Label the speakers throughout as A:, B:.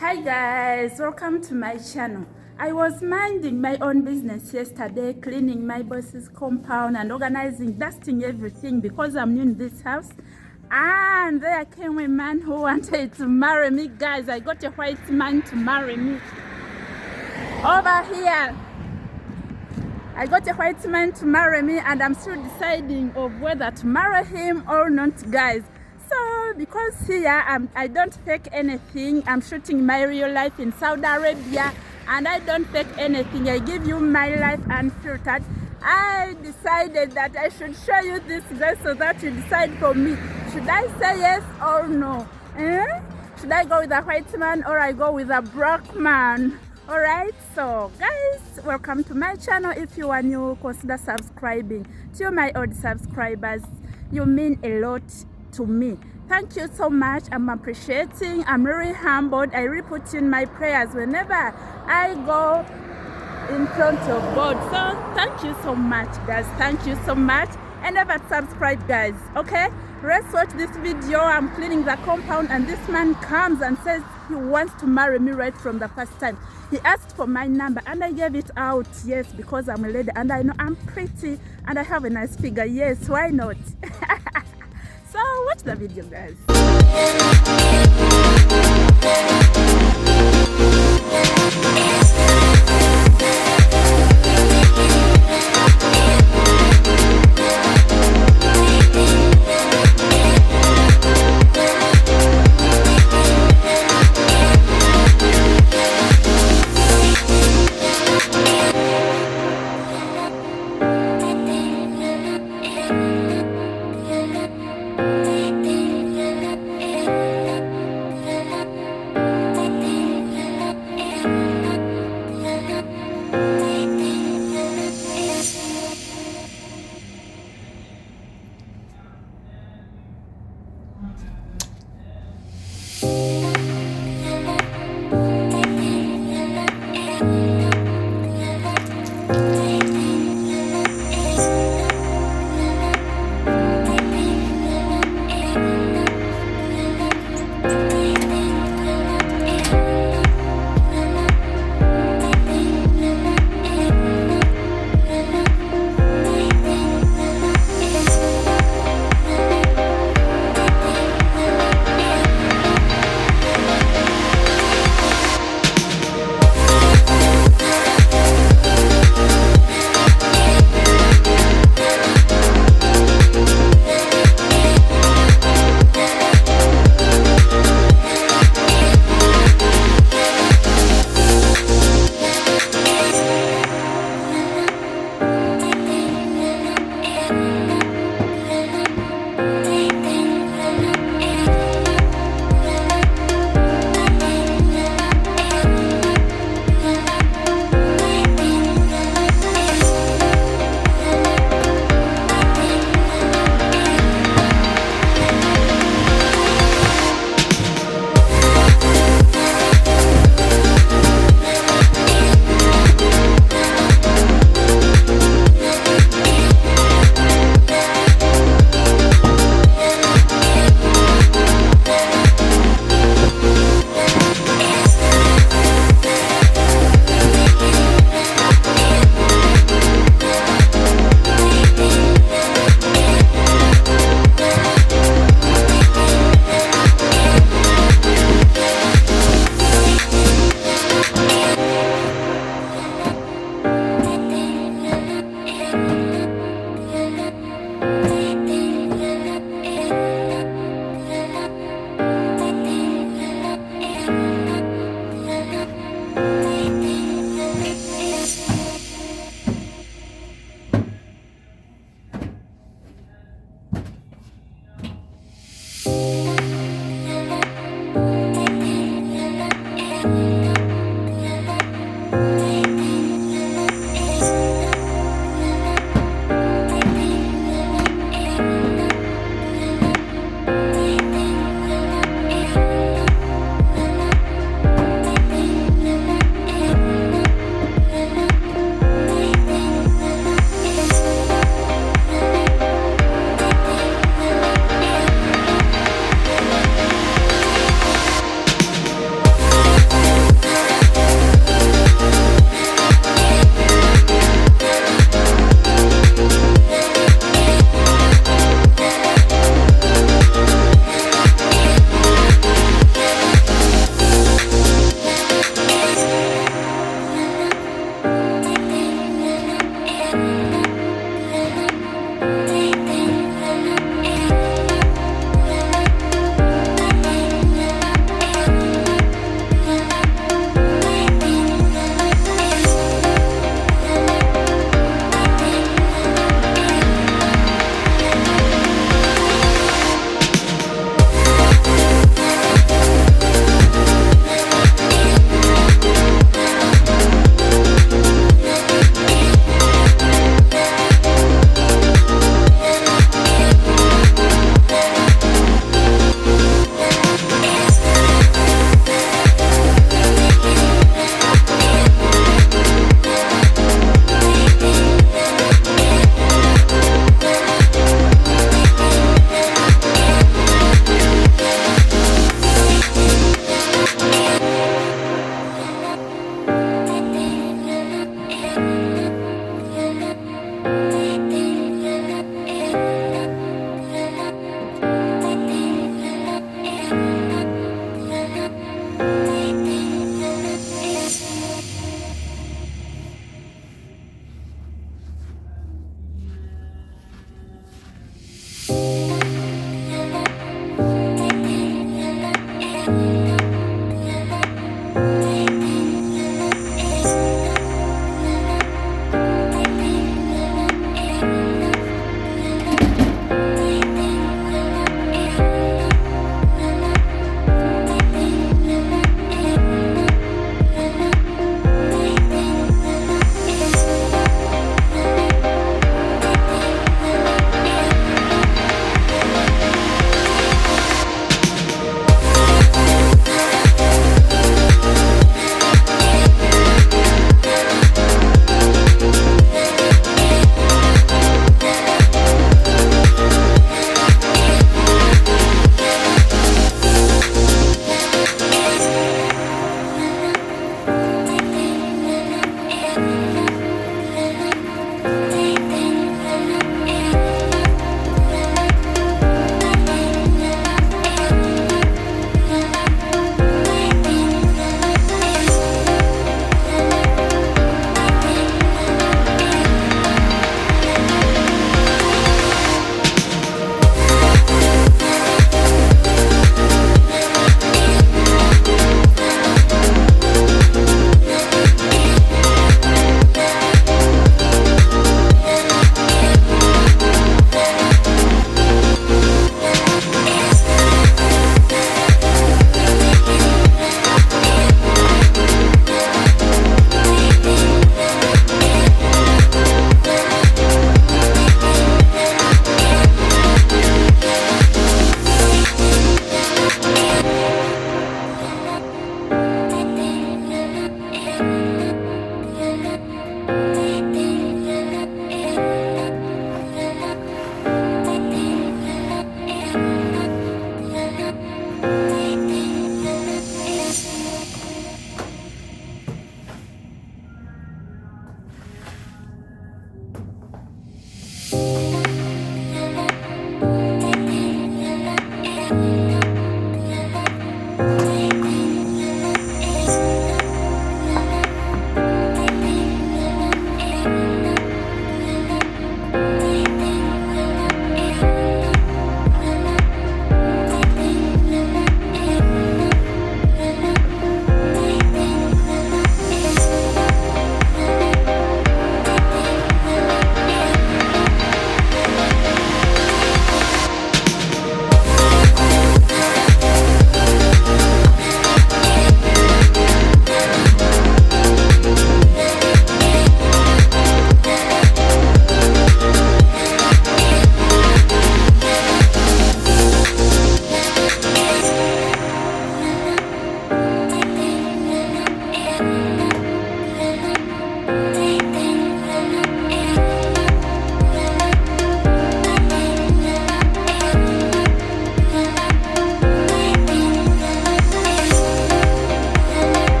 A: Hi guys, welcome to my channel. I was minding my own business yesterday, cleaning my boss's compound and organizing, dusting everything because I'm new in this house. And there came a man who wanted to marry me. Guys, I got a white man to marry me. Over here, I got a white man to marry me and I'm still deciding of whether to marry him or not, guys. So, because here I don't fake anything, I'm shooting my real life in Saudi Arabia and I don't fake anything. I give you my life unfiltered. I decided that I should show you this guys so that you decide for me. Should I say yes or no? Should I go with a white man or I go with a black man? Alright, so guys, welcome to my channel. If you are new, consider subscribing. To my old subscribers, you mean a lot to me. Thank you so much. I'm appreciating. I'm really humbled. I really put in my prayers whenever I go in front of God. So thank you so much, guys. Thank you so much. And never subscribe, guys. Okay, let's watch this video. I'm cleaning the compound and this man comes and says he wants to marry me right from the first time. He asked for my number and I gave it out. Yes, because I'm a lady and I know I'm pretty and I have a nice figure. Yes, why not? So watch the video, guys.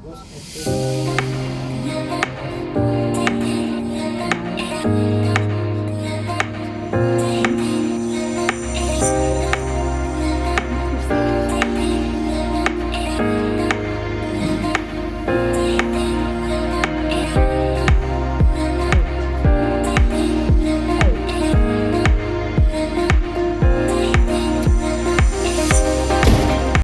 B: was a